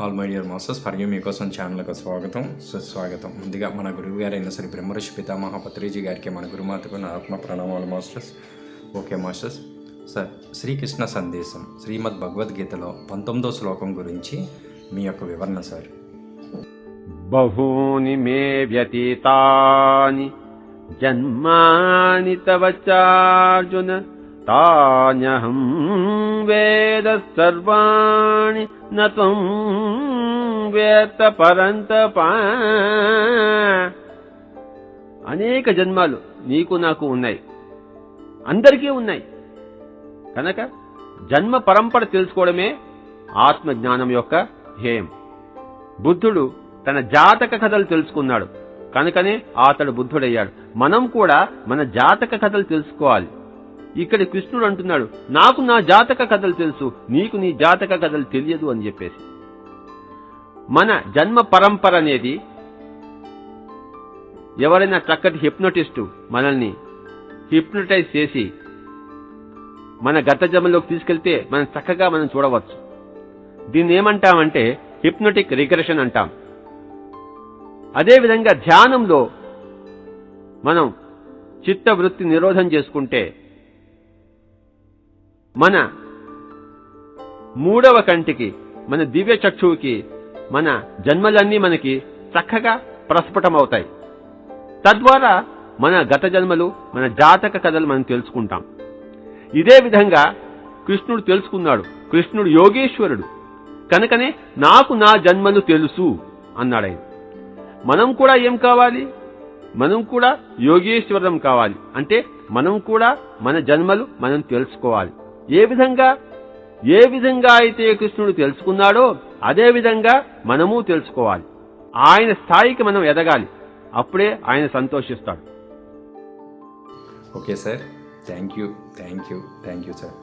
All my dear masters for you మీకోసం ఛానల్కు స్వాగతం సుస్వాగతం. ముందుగా మన గురువు గారైన శ్రీ బ్రహ్మర్షి పితామహ పత్రిజీ గారికి మన గురుమాతకు నా ఆత్మ ప్రణామాలు masters. Okay masters. Sir, Sri Krishna సందేశం శ్రీమద్ భగవద్గీతలో 19వ శ్లోకం గురించి మీ యొక్క వివరణ సార్. బహూని మే వ్యతీతాని జన్మాని తవ చార్జున తాన్యహం వేద సర్వాణి నత్వం వేత్త పరంతప. అనేక జన్మాలు నీకు నాకు ఉన్నాయి, అందరికీ ఉన్నాయి. కనుక జన్మ పరంపర తెలుసుకోవడమే ఆత్మజ్ఞానం యొక్క ధ్యేయం. బుద్ధుడు తన జాతక కథలు తెలుసుకున్నాడు, కనుకనే అతడు బుద్ధుడయ్యాడు. మనం కూడా మన జాతక కథలు తెలుసుకోవాలి. ఇక్కడ కృష్ణుడు అంటున్నాడు, నాకు నా జాతక కథలు తెలుసు, నీకు నీ జాతక కథలు తెలియదు అని చెప్పేసి. మన జన్మ పరంపర అనేది ఎవరైనా చక్కటి హిప్నోటిస్టు మనల్ని హిప్నటైజ్ చేసి మన గత జన్మలోకి తీసుకెళ్తే మనం చక్కగా మనం చూడవచ్చు. దీన్ని ఏమంటామంటే హిప్నోటిక్ రిగ్రెషన్ అంటాం. అదేవిధంగా ధ్యానంలో మనం చిత్తవృత్తి నిరోధం చేసుకుంటే మన మూడవ కంటికి, మన దివ్య చక్షువుకి మన జన్మలన్నీ మనకి చక్కగా ప్రస్ఫుటమవుతాయి. తద్వారా మన గత జన్మలు, మన జాతక కథలు మనం తెలుసుకుంటాం. ఇదే విధంగా కృష్ణుడు తెలుసుకున్నాడు. కృష్ణుడు యోగేశ్వరుడు, కనుకనే నాకు నా జన్మలు తెలుసు అన్నాడు ఆయన. మనం కూడా ఏం కావాలి? మనం కూడా యోగేశ్వరం కావాలి. అంటే మనం కూడా మన జన్మలు మనం తెలుసుకోవాలి. ఏ విధంగా అయితే కృష్ణుడు తెలుసుకున్నాడో అదే విధంగా మనము తెలుసుకోవాలి. ఆయన స్థాయికి మనం ఎదగాలి. అప్పుడే ఆయన సంతోషిస్తాడు. Okay sir, thank you sir.